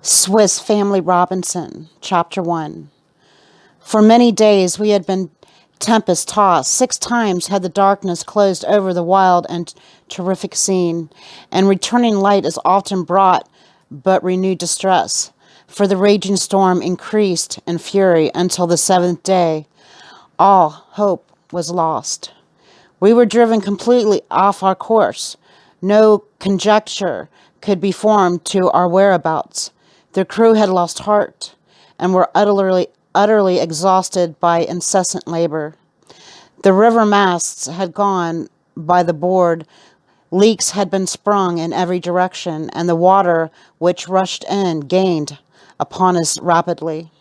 Swiss Family Robinson, Chapter 1. For many days we had been tempest-tossed. 6 times had the darkness closed over the wild and terrific scene, and returning light is often brought but renewed distress. For the raging storm increased in fury until the 7th day. All hope was lost. We were driven completely off our course. No conjecture could be formed to our whereabouts. The crew had lost heart and were utterly exhausted by incessant labor. The river masts had gone by the board, leaks had been sprung in every direction, and the water which rushed in gained upon us rapidly.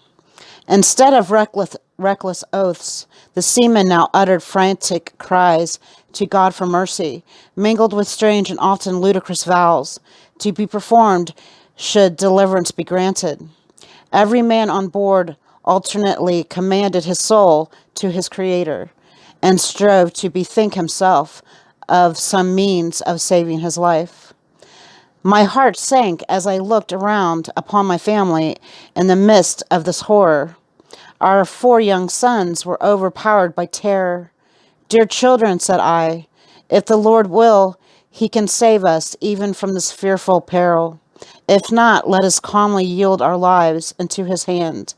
Instead of reckless oaths, the seamen now uttered frantic cries to God for mercy, mingled with strange and often ludicrous vows, to be performed should deliverance be granted. Every man on board alternately commanded his soul to his Creator, and strove to bethink himself of some means of saving his life. My heart sank as I looked around upon my family in the midst of this horror. Our 4 young sons were overpowered by terror. "Dear children," said I, "if the Lord will, he can save us even from this fearful peril. If not, let us calmly yield our lives into his hand,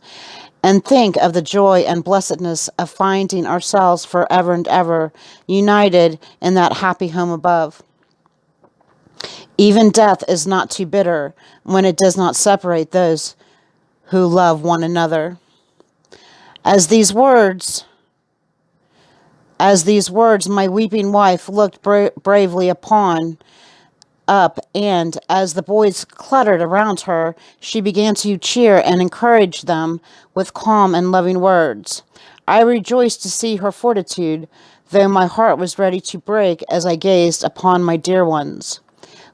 and think of the joy and blessedness of finding ourselves forever and ever united in that happy home above. Even death is not too bitter when it does not separate those who love one another." As these words, my weeping wife looked bravely up, and as the boys cluttered around her, she began to cheer and encourage them with calm and loving words. I rejoiced to see her fortitude, though my heart was ready to break as I gazed upon my dear ones.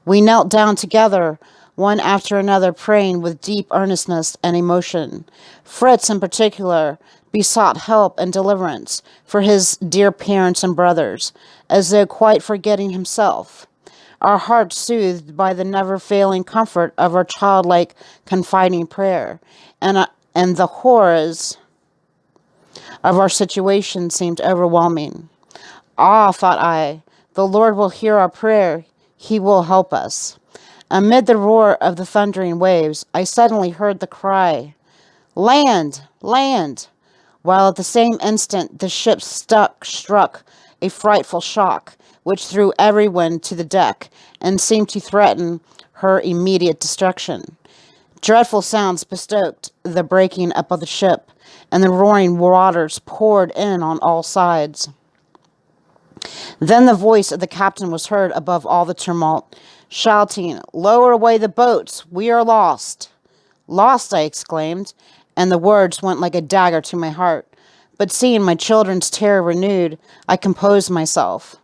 We knelt down together, one after another, praying with deep earnestness and emotion. Fritz, in particular, besought help and deliverance for his dear parents and brothers, as though quite forgetting himself. Our hearts soothed by the never-failing comfort of our childlike, confiding prayer, and the horrors of our situation seemed overwhelming. "Ah," thought I, "the Lord will hear our prayer. He will help us." Amid the roar of the thundering waves, I suddenly heard the cry, "Land! Land!" while at the same instant the ship struck a frightful shock, which threw everyone to the deck and seemed to threaten her immediate destruction. Dreadful sounds bestoked the breaking up of the ship, and the roaring waters poured in on all sides. Then the voice of the captain was heard above all the tumult, shouting, "Lower away the boats! We are lost!" "Lost!" I exclaimed, and the words went like a dagger to my heart. But seeing my children's terror renewed, I composed myself,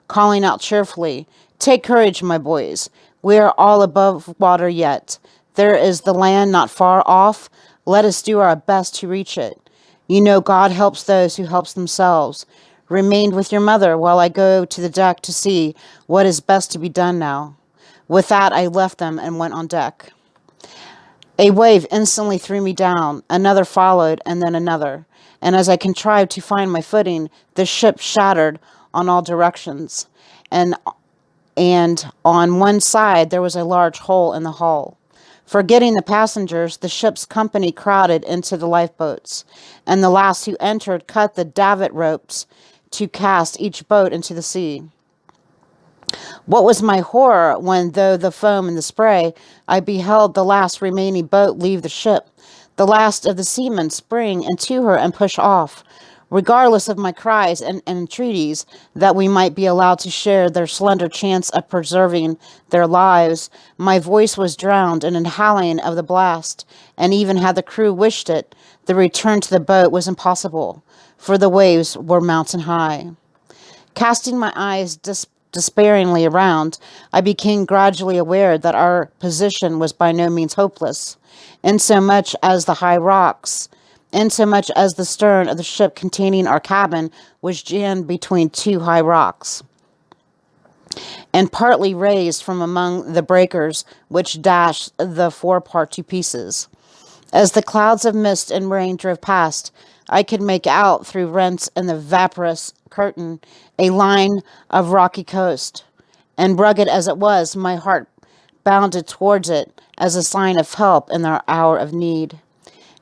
calling out cheerfully, "Take courage, my boys. We are all above water yet. There is the land not far off. Let us do our best to reach it. You know God helps those who help themselves. Remain with your mother while I go to the deck to see what is best to be done now." With that, I left them and went on deck. A wave instantly threw me down, another followed, and then another, and as I contrived to find my footing, the ship shattered on all directions, and on one side there was a large hole in the hull. Forgetting the passengers, the ship's company crowded into the lifeboats, and the last who entered cut the davit ropes to cast each boat into the sea. What was my horror when, through the foam and the spray, I beheld the last remaining boat leave the ship, the last of the seamen spring into her and push off. Regardless of my cries and entreaties that we might be allowed to share their slender chance of preserving their lives, my voice was drowned in a howling of the blast, and even had the crew wished it, the return to the boat was impossible, for the waves were mountain high. Casting my eyes despairingly around, I became gradually aware that our position was by no means hopeless, insomuch as the stern of the ship containing our cabin was jammed between 2 high rocks. and partly raised from among the breakers which dashed the forepart to pieces. As the clouds of mist and rain drove past, I could make out through rents in the vaporous curtain a line of rocky coast, and rugged as it was, my heart bounded towards it as a sign of help in our hour of need.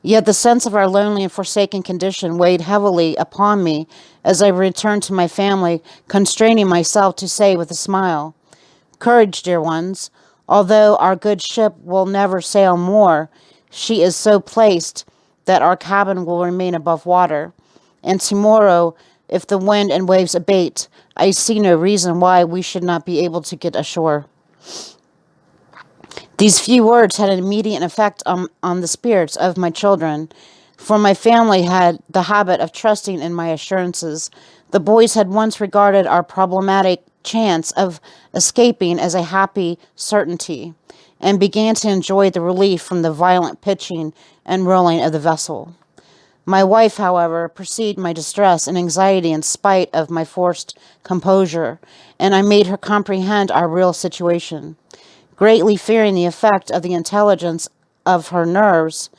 Yet the sense of our lonely and forsaken condition weighed heavily upon me as I returned to my family, constraining myself to say with a smile, "Courage, dear ones. Although our good ship will never sail more, she is so placed that our cabin will remain above water. And tomorrow, if the wind and waves abate, I see no reason why we should not be able to get ashore." These few words had an immediate effect on the spirits of my children, for my family had the habit of trusting in my assurances. The boys had once regarded our problematic chance of escaping as a happy certainty, and began to enjoy the relief from the violent pitching and rolling of the vessel. My wife, however, perceived my distress and anxiety in spite of my forced composure, and I made her comprehend our real situation. Greatly fearing the effect of the intelligence of her nerves,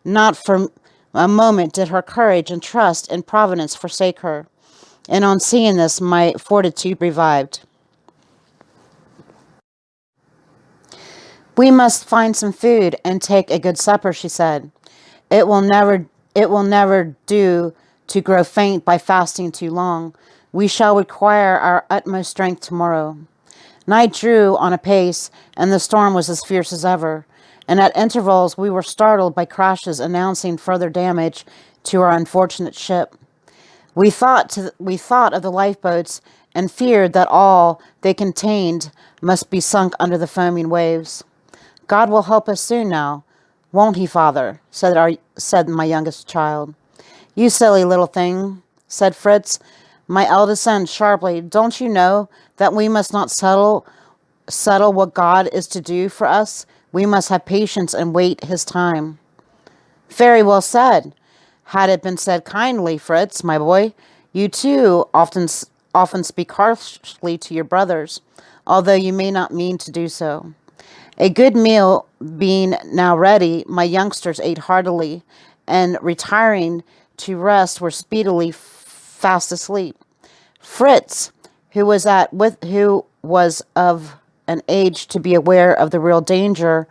not for a moment did her courage and trust in Providence forsake her, and on seeing this my fortitude revived. "We must find some food and take a good supper," she said. It will never do to grow faint by fasting too long. We shall require our utmost strength tomorrow." Night drew on apace, and the storm was as fierce as ever, and at intervals we were startled by crashes announcing further damage to our unfortunate ship. We thought of the lifeboats and feared that all they contained must be sunk under the foaming waves. "God will help us soon now, won't he, father?" said my youngest child. "You silly little thing," said Fritz, my eldest son, sharply. "Don't you know that we must not settle what God is to do for us? We must have patience and wait his time." "Very well said. Had it been said kindly, Fritz, my boy. You too often speak harshly to your brothers, although you may not mean to do so." A good meal being now ready, my youngsters ate heartily, and retiring to rest were speedily fast asleep. Fritz, who was of an age to be aware of the real danger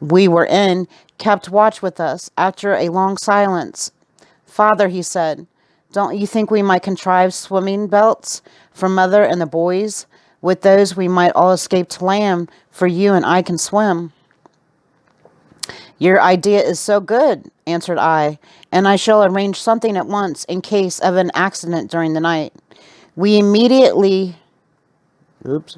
we were in, kept watch with us. After a long silence, "Father," he said, "don't you think we might contrive swimming belts for mother and the boys? With those we might all escape to land, for you and I can swim." "Your idea is so good," answered I, "and I shall arrange something at once in case of an accident during the night." We immediately Oops.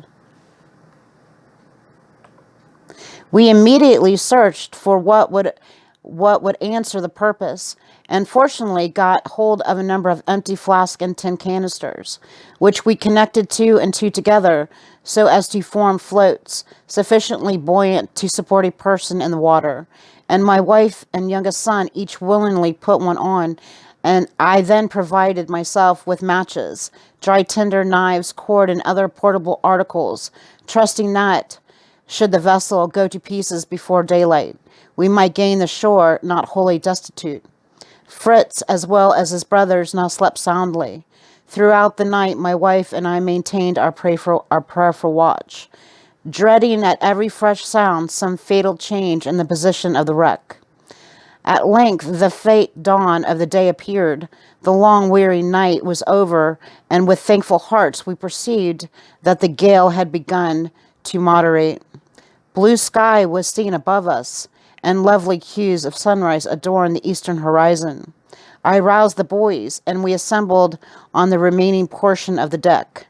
We immediately searched for what would answer the purpose, and fortunately got hold of a number of empty flask and tin canisters, which we connected two and two together so as to form floats sufficiently buoyant to support a person in the water. And my wife and youngest son each willingly put one on, and I then provided myself with matches, dry tinder, knives, cord, and other portable articles, trusting that, should the vessel go to pieces before daylight, we might gain the shore not wholly destitute. Fritz, as well as his brothers, now slept soundly. Throughout the night, my wife and I maintained our prayerful watch, dreading at every fresh sound some fatal change in the position of the wreck. At length, the faint dawn of the day appeared. The long, weary night was over, and with thankful hearts we perceived that the gale had begun to moderate. Blue sky was seen above us, and lovely hues of sunrise adorned the eastern horizon. I roused the boys, and we assembled on the remaining portion of the deck,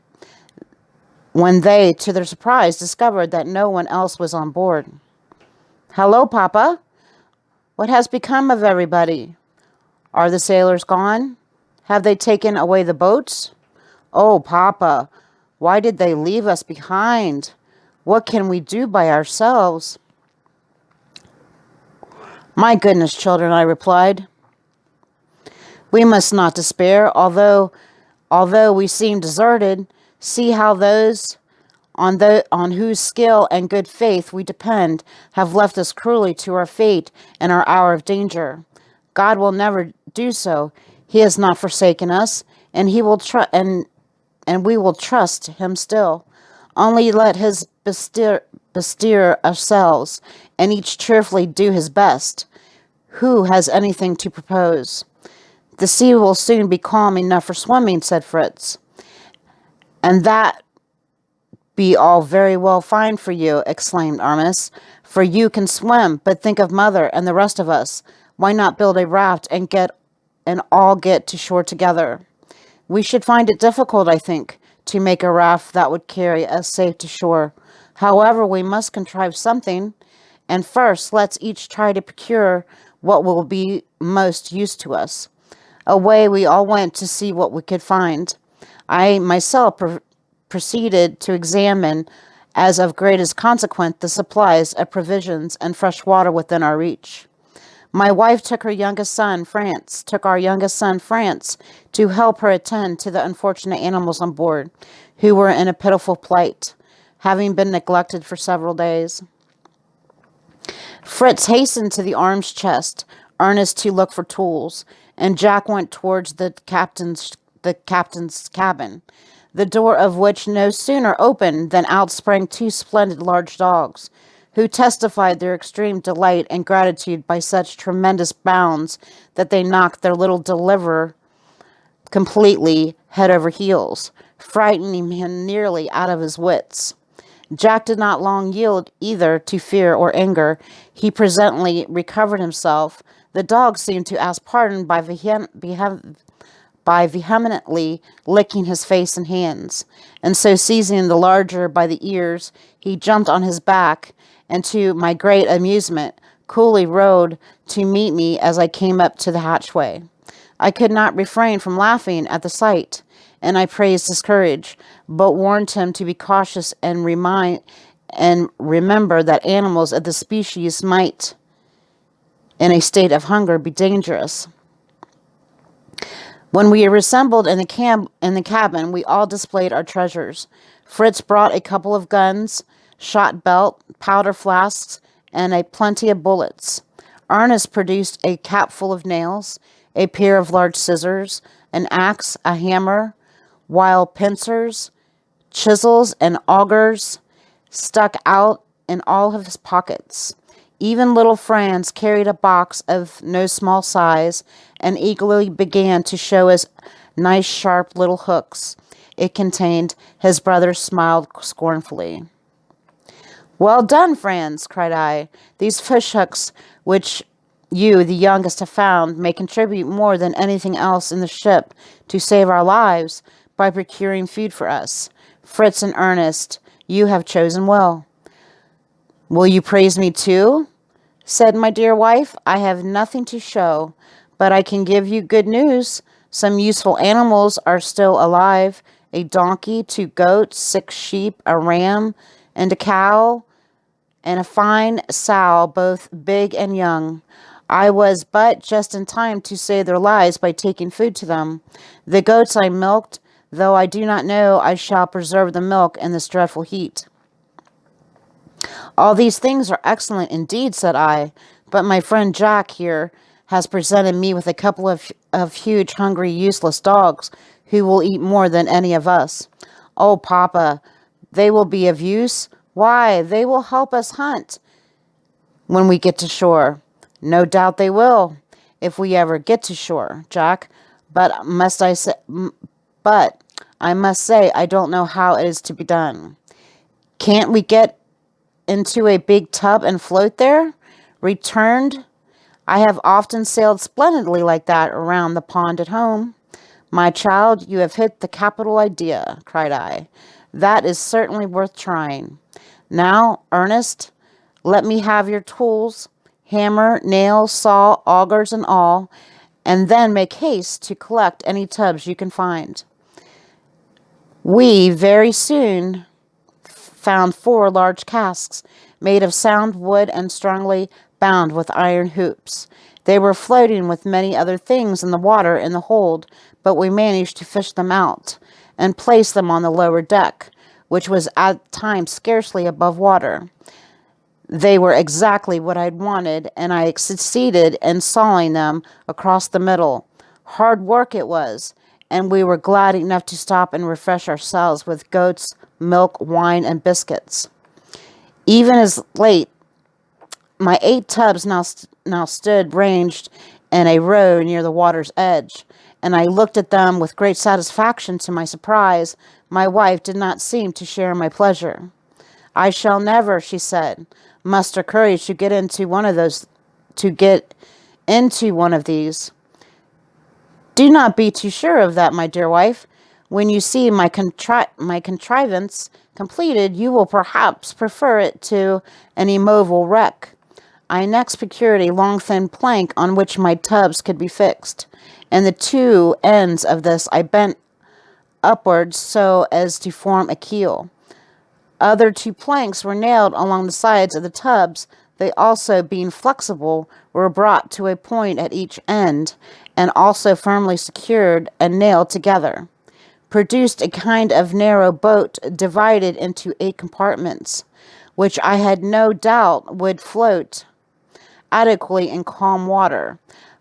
when they, to their surprise, discovered that no one else was on board. "Hello, Papa. What has become of everybody? Are the sailors gone? Have they taken away the boats? Oh, Papa, why did they leave us behind? What can we do by ourselves?" "My goodness, children," I replied, "we must not despair. Although we seem deserted, See how those on whose skill and good faith we depend have left us cruelly to our fate in our hour of danger. God will never do so. He has not forsaken us, and he will and we will trust him still. Only let his bestir ourselves, and each cheerfully do his best. Who has anything to propose? The sea will soon be calm enough for swimming, said Fritz. And that be all very well fine for you, exclaimed Armis, for you can swim, but think of Mother and the rest of us. Why not build a raft and all get to shore together? We should find it difficult, I think, to make a raft that would carry us safe to shore. However, we must contrive something, and first let's each try to procure what will be most use to us. Away we all went to see what we could find. I myself proceeded to examine, as of greatest consequence, the supplies of provisions and fresh water within our reach. My wife took our youngest son, France, to help her attend to the unfortunate animals on board, who were in a pitiful plight, having been neglected for several days. Fritz hastened to the arms chest, Ernest to look for tools, and Jack went towards the captain's cabin, the door of which no sooner opened than out sprang two splendid large dogs, who testified their extreme delight and gratitude by such tremendous bounds that they knocked their little deliverer completely head over heels, frightening him nearly out of his wits. Jack did not long yield either to fear or anger. He presently recovered himself. The dog seemed to ask pardon by vehemently licking his face and hands, and so seizing the larger by the ears, he jumped on his back, and to my great amusement, coolly rode to meet me as I came up to the hatchway. I could not refrain from laughing at the sight, and I praised his courage, but warned him to be cautious and remember that animals of the species might, in a state of hunger, be dangerous. When we were assembled in the cabin, we all displayed our treasures. Fritz brought a couple of guns, shot belt, powder flasks, and a plenty of bullets. Ernest produced a cap full of nails, a pair of large scissors, an axe, a hammer, while pincers, chisels, and augers stuck out in all of his pockets. Even little Franz carried a box of no small size and eagerly began to show us nice sharp little hooks it contained. His brother smiled scornfully. "Well done, Franz," cried I. "These fish hooks, which you, the youngest, have found, may contribute more than anything else in the ship to save our lives by procuring food for us. Fritz and Ernest, you have chosen well." "Will you praise me too?" said my dear wife. "I have nothing to show, but I can give you good news. Some useful animals are still alive. A donkey, 2 goats, 6 sheep, a ram, and a cow, and a fine sow, both big and young. I was but just in time to save their lives by taking food to them. The goats I milked, though I do not know I shall preserve the milk in this dreadful heat." "All these things are excellent indeed," said I, "but my friend Jack here has presented me with a couple of huge, hungry, useless dogs who will eat more than any of us." "Oh, Papa, they will be of use. Why, they will help us hunt when we get to shore." "No doubt they will, if we ever get to shore, Jack. But I must say I don't know how it is to be done." "Can't we get into a big tub and float there?" returned. "I have often sailed splendidly like that around the pond at home." "My child, you have hit the capital idea," cried I. "That is certainly worth trying. Now, Ernest, let me have your tools, hammer, nail, saw, augers, and all, and then make haste to collect any tubs you can find." We very soon found 4 large casks made of sound wood and strongly bound with iron hoops. They were floating with many other things in the water in the hold, but we managed to fish them out, and placed them on the lower deck, which was at times scarcely above water. They were exactly what I'd wanted, and I succeeded in sawing them across the middle. Hard work it was, and we were glad enough to stop and refresh ourselves with goat's milk, wine, and biscuits. Even as late, my 8 tubs now stood ranged in a row near the water's edge, and I looked at them with great satisfaction. To my surprise, my wife did not seem to share my pleasure. "I shall never," she said, "muster courage to get into one of these. Do not be too sure of that, my dear wife. When you see my contrivance completed, you will perhaps prefer it to an immovable wreck." I next procured a long thin plank on which my tubs could be fixed, and the 2 ends of this I bent upwards so as to form a keel. Other 2 planks were nailed along the sides of the tubs. They also, being flexible, were brought to a point at each end, and also firmly secured and nailed together, produced a kind of narrow boat divided into 8 compartments, which I had no doubt would float adequately in calm water.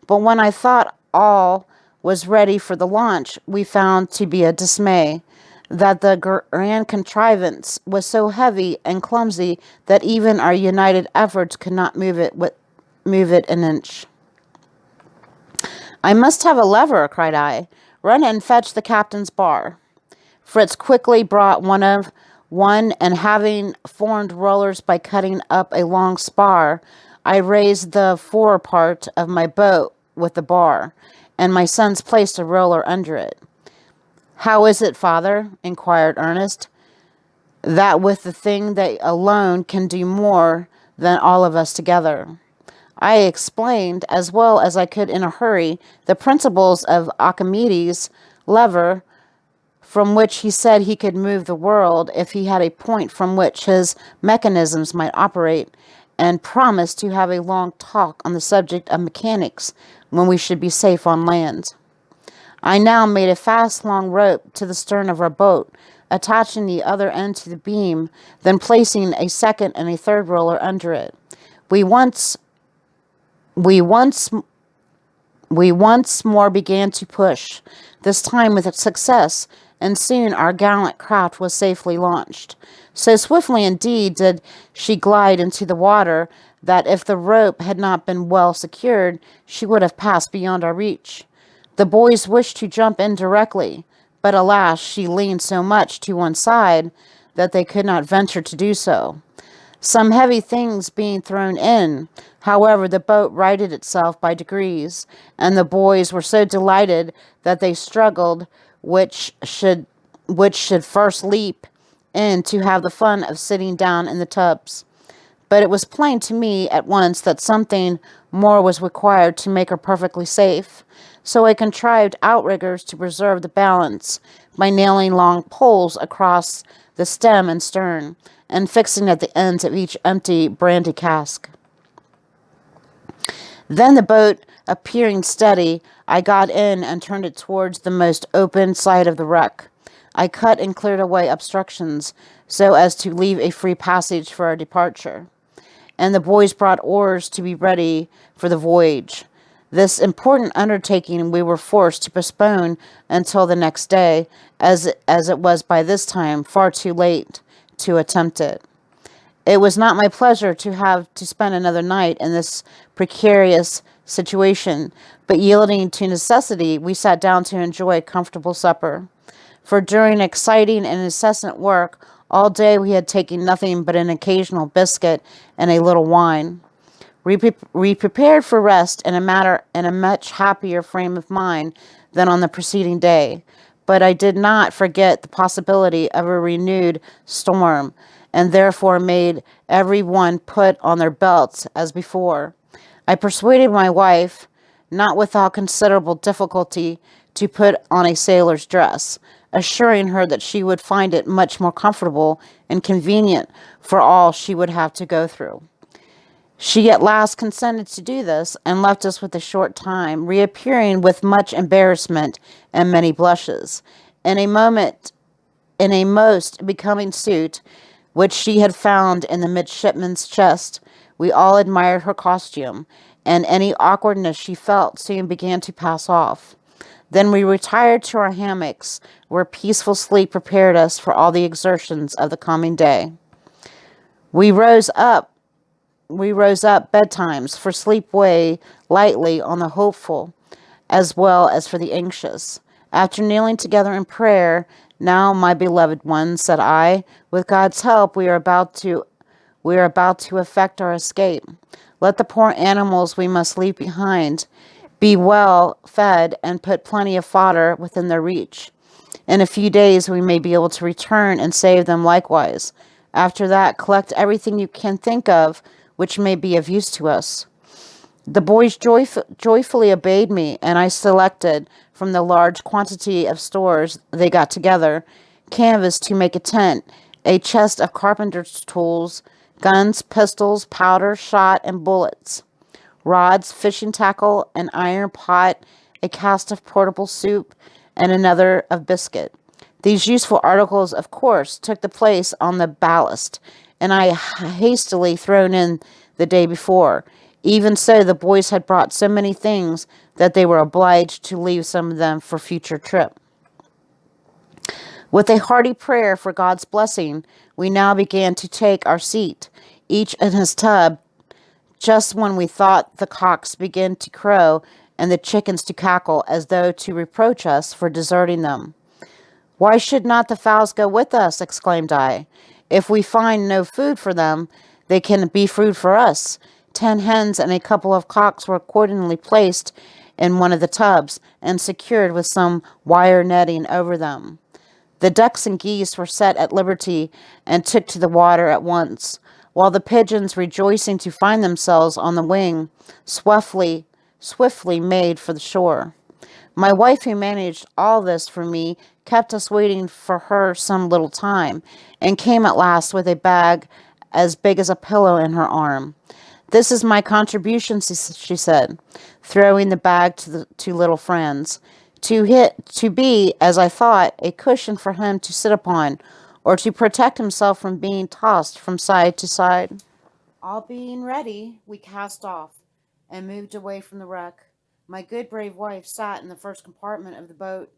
But when I thought all was ready for the launch, we found to be a dismay that the grand contrivance was so heavy and clumsy that even our united efforts could not move it an inch. "I must have a lever," cried I. "Run and fetch the captain's bar." Fritz quickly brought one, and having formed rollers by cutting up a long spar, I raised the fore part of my boat with the bar, and my sons placed a roller under it. "How is it, father?" inquired Ernest, "that with the thing that alone can do more than all of us together?" I explained, as well as I could in a hurry, the principles of Archimedes' lever, from which he said he could move the world if he had a point from which his mechanisms might operate, and promised to have a long talk on the subject of mechanics when we should be safe on land. I now made a fast long rope to the stern of our boat, attaching the other end to the beam, then placing a second and a third roller under it. We once more began to push, this time with success, and soon our gallant craft was safely launched. So swiftly indeed did she glide into the water that if the rope had not been well secured, she would have passed beyond our reach. The boys wished to jump in directly, but alas, she leaned so much to one side that they could not venture to do so. Some heavy things being thrown in, however, the boat righted itself by degrees, and the boys were so delighted that they struggled which should first leap in to have the fun of sitting down in the tubs. But it was plain to me at once that something more was required to make her perfectly safe, so I contrived outriggers to preserve the balance by nailing long poles across the stem and stern, and fixing at the ends of each empty brandy cask. Then the boat appearing steady, I got in and turned it towards the most open side of the wreck. I cut and cleared away obstructions so as to leave a free passage for our departure, and the boys brought oars to be ready for the voyage. This important undertaking we were forced to postpone until the next day, as it was by this time far too late to attempt it. It was not my pleasure to have to spend another night in this precarious situation, but yielding to necessity, we sat down to enjoy a comfortable supper. For during exciting and incessant work, all day we had taken nothing but an occasional biscuit and a little wine. We prepared for rest in a much happier frame of mind than on the preceding day, but I did not forget the possibility of a renewed storm, and therefore made every one put on their belts as before. I persuaded my wife, not without considerable difficulty, to put on a sailor's dress, assuring her that she would find it much more comfortable and convenient for all she would have to go through. She at last consented to do this, and left us with a short time, reappearing with much embarrassment and many blushes, In a moment, in a most becoming suit, which she had found in the midshipman's chest, we all admired her costume, and any awkwardness she felt soon began to pass off. Then we retired to our hammocks, where peaceful sleep prepared us for all the exertions of the coming day. We rose up we rose up betimes, for sleep weigh lightly on the hopeful as well as for the anxious. After kneeling together in prayer, "Now, my beloved one," said I, "with God's help we are about to effect our escape. Let the poor animals we must leave behind be well fed and put plenty of fodder within their reach. In a few days we may be able to return and save them likewise. After that, collect everything you can think of which may be of use to us." The boys joyfully obeyed me, and I selected from the large quantity of stores they got together canvas to make a tent, a chest of carpenter's tools, guns, pistols, powder, shot, and bullets, rods, fishing tackle, an iron pot, a cask of portable soup, and another of biscuit. These useful articles, of course, took the place on the ballast, and I hastily thrown in the day before. Even so, the boys had brought so many things that they were obliged to leave some of them for future trip. With a hearty prayer for God's blessing, we now began to take our seat, each in his tub, just when we thought the cocks began to crow and the chickens to cackle as though to reproach us for deserting them. "Why should not the fowls go with us?" exclaimed I. "If we find no food for them, they can be food for us." 10 hens and a couple of cocks were accordingly placed in one of the tubs and secured with some wire netting over them. The ducks and geese were set at liberty and took to the water at once, while the pigeons, rejoicing to find themselves on the wing, swiftly made for the shore. My wife, who managed all this for me, kept us waiting for her some little time, and came at last with a bag as big as a pillow in her arm. "This is my contribution," she said, throwing the bag to the two little friends, to be, as I thought, a cushion for him to sit upon, or to protect himself from being tossed from side to side. All being ready, we cast off, and moved away from the wreck. My good brave wife sat in the first compartment of the boat.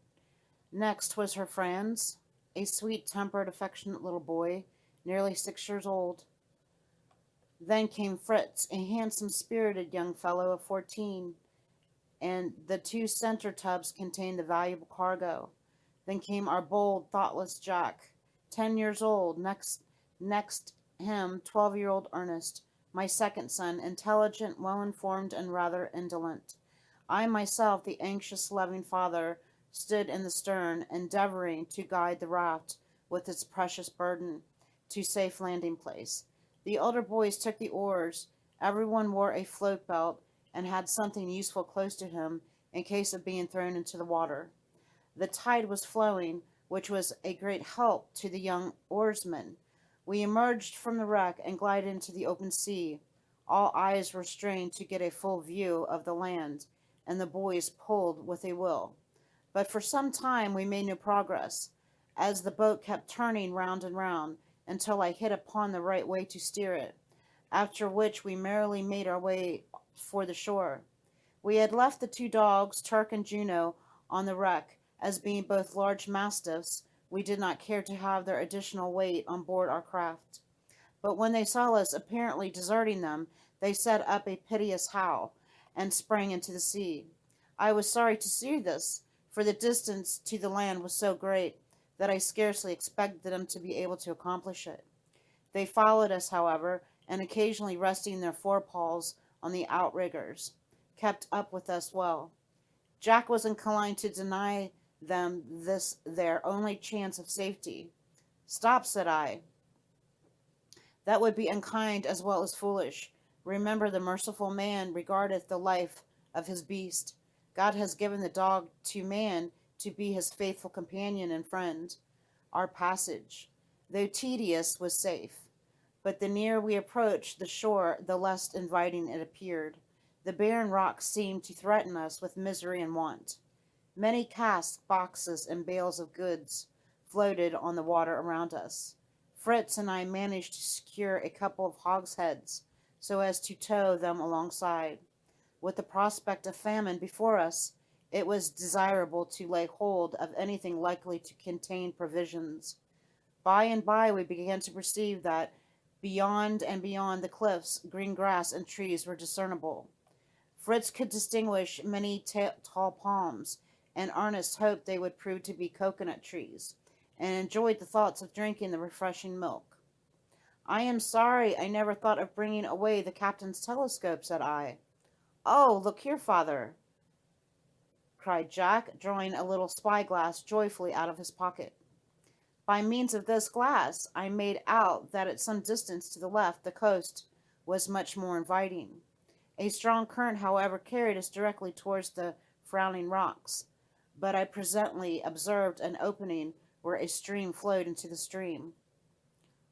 Next was her Franz, a sweet-tempered, affectionate little boy, nearly 6 years old. Then came Fritz, a handsome, spirited young fellow of 14, and the two center tubs contained the valuable cargo. Then came our bold, thoughtless Jack, 10 years old. Next him, 12-year-old Ernest, my second son, intelligent, well-informed, and rather indolent. I myself, the anxious, loving father, stood in the stern, endeavoring to guide the raft with its precious burden to safe landing place. The older boys took the oars. Everyone wore a float belt and had something useful close to him in case of being thrown into the water. The tide was flowing, which was a great help to the young oarsmen. We emerged from the wreck and glided into the open sea. All eyes were strained to get a full view of the land, and the boys pulled with a will. But for some time we made no progress, as the boat kept turning round and round, until I hit upon the right way to steer it, after which we merrily made our way for the shore. We had left the two dogs, Turk and Juno, on the wreck, as being both large mastiffs, we did not care to have their additional weight on board our craft. But when they saw us apparently deserting them, they set up a piteous howl, and sprang into the sea. I was sorry to see this, for the distance to the land was so great that I scarcely expected them to be able to accomplish it. They followed us, however, and occasionally resting their forepaws on the outriggers, kept up with us well. Jack was inclined to deny them this their only chance of safety. "Stop," said I. "That would be unkind as well as foolish. Remember, the merciful man regardeth the life of his beast. God has given the dog to man to be his faithful companion and friend." Our passage, though tedious, was safe, but the nearer we approached the shore, the less inviting it appeared. The barren rocks seemed to threaten us with misery and want. Many casks, boxes, and bales of goods floated on the water around us. Fritz and I managed to secure a couple of hogsheads so as to tow them alongside. With the prospect of famine before us, it was desirable to lay hold of anything likely to contain provisions. By and by we began to perceive that beyond and beyond the cliffs green grass and trees were discernible. Fritz could distinguish many tall palms, and Ernest hoped they would prove to be coconut trees, and enjoyed the thoughts of drinking the refreshing milk. "I am sorry I never thought of bringing away the captain's telescope," said I. "Oh, look here, father," cried Jack, drawing a little spyglass joyfully out of his pocket. By means of this glass I made out that at some distance to the left the coast was much more inviting. A strong current, however, carried us directly towards the frowning rocks, but I presently observed an opening where a stream flowed into the stream,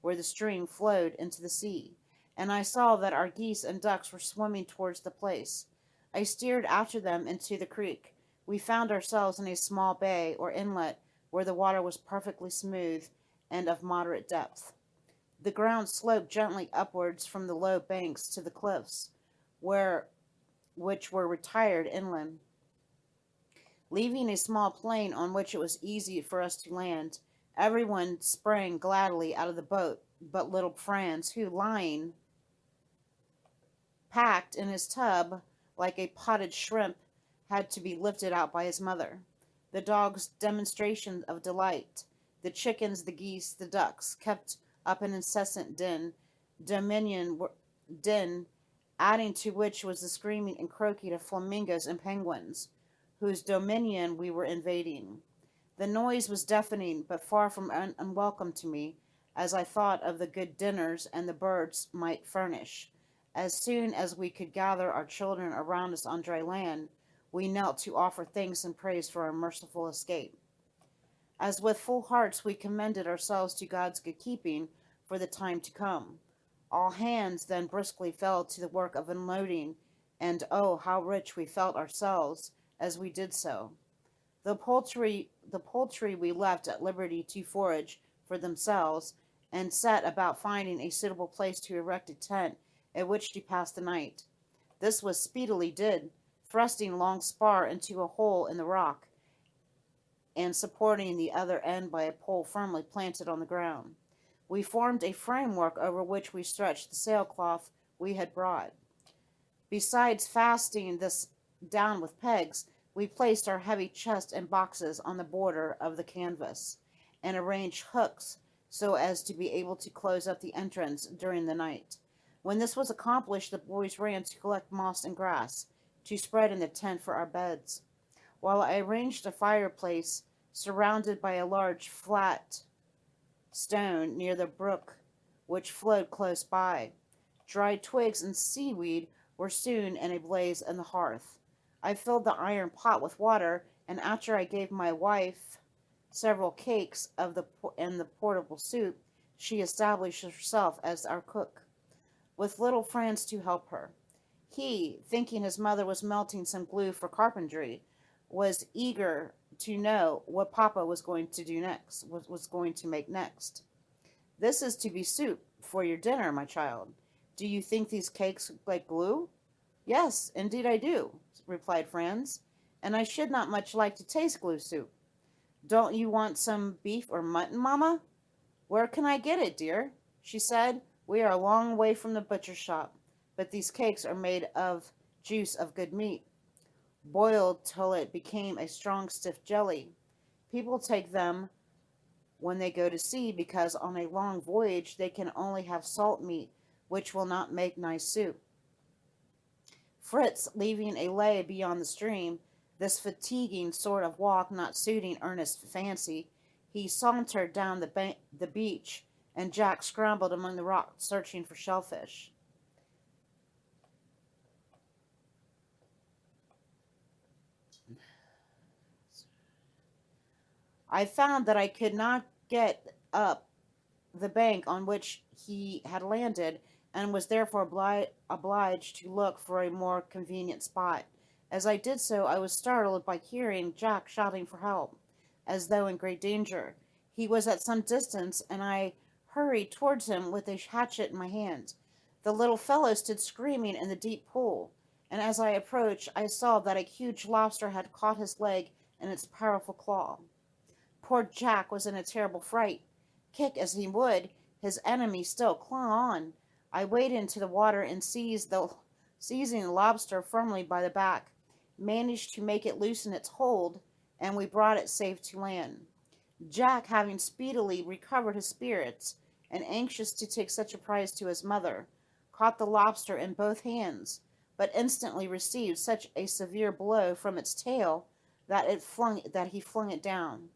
where the stream flowed into the sea, and I saw that our geese and ducks were swimming towards the place. I steered after them into the creek. We found ourselves in a small bay or inlet where the water was perfectly smooth and of moderate depth. The ground sloped gently upwards from the low banks to the cliffs, where which were retired inland, leaving a small plain on which it was easy for us to land. Everyone sprang gladly out of the boat, but little Franz, who, lying packed in his tub like a potted shrimp, had to be lifted out by his mother. The dogs' demonstrations of delight, the chickens, the geese, the ducks, kept up an incessant dominion, din, adding to which was the screaming and croaking of flamingos and penguins, whose dominion we were invading. The noise was deafening, but far from unwelcome to me, as I thought of the good dinners and the birds might furnish. As soon as we could gather our children around us on dry land, we knelt to offer thanks and praise for our merciful escape. As with full hearts we commended ourselves to God's good keeping for the time to come, all hands then briskly fell to the work of unloading, and oh, how rich we felt ourselves as we did so. The poultry we left at liberty to forage for themselves, and set about finding a suitable place to erect a tent at which to pass the night. This was speedily did, thrusting long spar into a hole in the rock, and supporting the other end by a pole firmly planted on the ground. We formed a framework over which we stretched the sailcloth we had brought. Besides fastening this down with pegs, we placed our heavy chest and boxes on the border of the canvas, and arranged hooks so as to be able to close up the entrance during the night. When this was accomplished, the boys ran to collect moss and grass, to spread in the tent for our beds, while I arranged a fireplace surrounded by a large flat stone near the brook which flowed close by. Dried twigs and seaweed were soon in a blaze on the hearth. I filled the iron pot with water, and after I gave my wife several cakes of the portable soup, she established herself as our cook, with little Franz to help her. He, thinking his mother was melting some glue for carpentry, was eager to know what Papa was going to do next, was going to make next. "This is to be soup for your dinner, my child. Do you think these cakes look like glue?" "Yes, indeed I do," replied Franz, "and I should not much like to taste glue soup. Don't you want some beef or mutton, mamma?" "Where can I get it, dear?" she said. "We are a long way from the butcher's shop, but these cakes are made of juice of good meat, boiled till it became a strong stiff jelly. People take them when they go to sea, because on a long voyage they can only have salt meat, which will not make nice soup." Fritz, leaving a lay beyond the stream, this fatiguing sort of walk not suiting Ernest's fancy, he sauntered down the beach, and Jack scrambled among the rocks searching for shellfish. I found that I could not get up the bank on which he had landed, and was therefore obliged to look for a more convenient spot. As I did so, I was startled by hearing Jack shouting for help, as though in great danger. He was at some distance, and I hurried towards him with a hatchet in my hand. The little fellow stood screaming in the deep pool, and as I approached, I saw that a huge lobster had caught his leg in its powerful claw. Poor Jack was in a terrible fright. Kick as he would, his enemy still clung on. I waded into the water and seizing the lobster firmly by the back, managed to make it loosen its hold, and we brought it safe to land. Jack, having speedily recovered his spirits, and anxious to take such a prize to his mother, caught the lobster in both hands, but instantly received such a severe blow from its tail that he flung it down,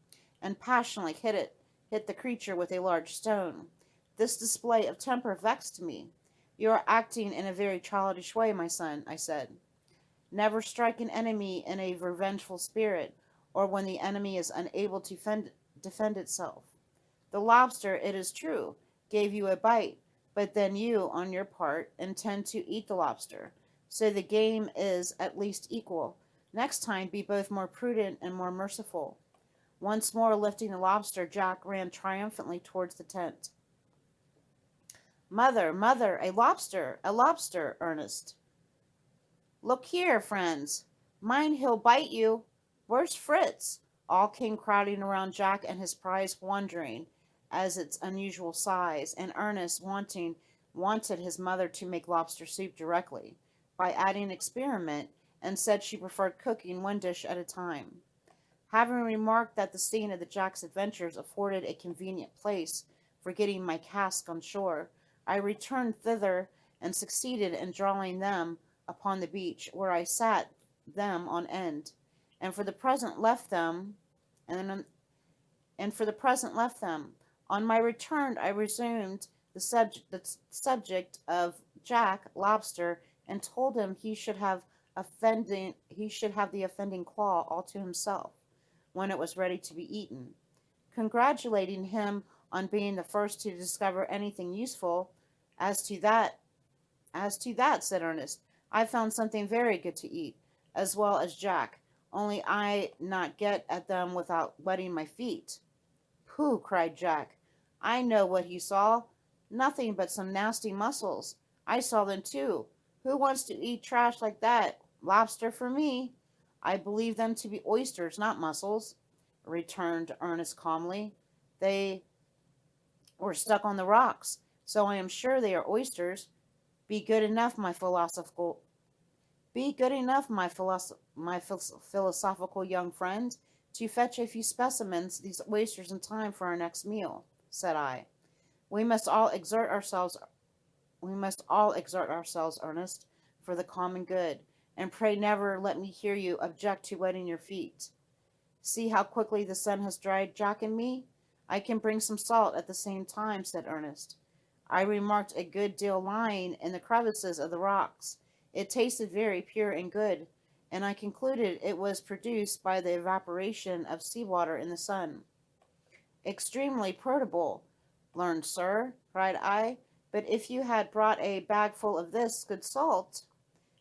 and passionately hit the creature with a large stone. This display of temper vexed me. You are acting in a very childish way, my son, I said. Never strike an enemy in a revengeful spirit, or when the enemy is unable to defend itself. The lobster, it is true, gave you a bite, but then you, on your part, intend to eat the lobster. So the game is at least equal. Next time, be both more prudent and more merciful. Once more lifting the lobster, Jack ran triumphantly towards the tent. Mother, mother, a lobster, Ernest. Look here, friends. Mind he'll bite you. Where's Fritz? All came crowding around Jack and his prize, wondering at its unusual size, and Ernest wanted his mother to make lobster soup directly, by adding experiment, and said she preferred cooking one dish at a time. Having remarked that the scene of the Jack's adventures afforded a convenient place for getting my cask on shore, I returned thither and succeeded in drawing them upon the beach, where I sat them on end, and for the present left them, and, and for the present left them. On my return, I resumed the subject of Jack Lobster, and told him he should have the offending claw all to himself when it was ready to be eaten. Congratulating him on being the first to discover anything useful, as to that, said Ernest, I found something very good to eat, as well as Jack, only I not get at them without wetting my feet. Pooh, cried Jack. I know what he saw. Nothing but some nasty mussels. I saw them too. Who wants to eat trash like that? Lobster for me. I believe them to be oysters, not mussels, returned Ernest calmly. They were stuck on the rocks, so I am sure they are oysters. Be good enough, my philosophical Be good enough, philosophical young friend, to fetch a few specimens these oysters in time for our next meal, said I. We must all exert ourselves. We must all exert ourselves, Ernest, for the common good, and pray never let me hear you object to wetting your feet. See how quickly the sun has dried Jack and me. I can bring some salt at the same time, said Ernest. I remarked a good deal lying in the crevices of the rocks. It tasted very pure and good, and I concluded it was produced by the evaporation of sea-water in the sun. Extremely protable, learned sir, cried I, but if you had brought a bagful of this good salt,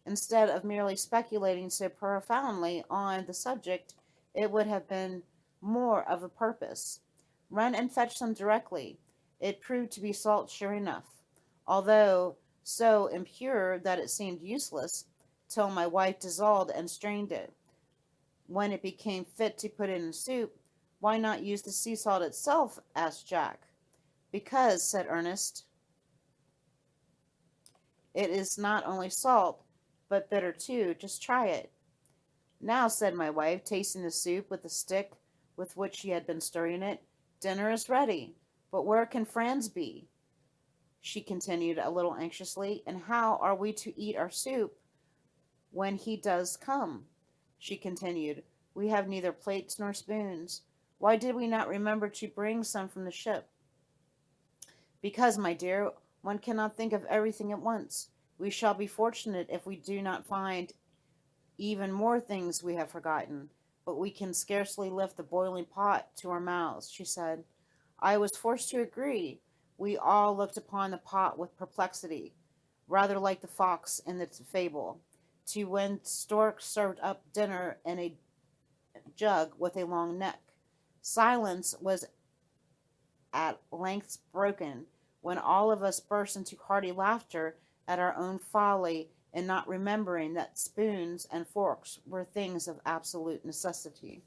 instead of merely speculating so profoundly on the subject, it would have been more of a purpose. Run and fetch some directly. It proved to be salt sure enough, although so impure that it seemed useless, till my wife dissolved and strained it. When it became fit to put in soup, why not use the sea salt itself? Asked Jack. Because, said Ernest, it is not only salt, but bitter too. Just try it. Now, said my wife, tasting the soup with the stick with which she had been stirring it, dinner is ready. But where can Franz be? She continued a little anxiously, and how are we to eat our soup when he does come? She continued, we have neither plates nor spoons. Why did we not remember to bring some from the ship? Because, my dear, one cannot think of everything at once. We shall be fortunate if we do not find even more things we have forgotten, but we can scarcely lift the boiling pot to our mouths, she said. I was forced to agree. We all looked upon the pot with perplexity, rather like the fox in the fable. to when Stork served up dinner in a jug with a long neck. Silence was at length broken, when all of us burst into hearty laughter at our own folly in not remembering that spoons and forks were things of absolute necessity.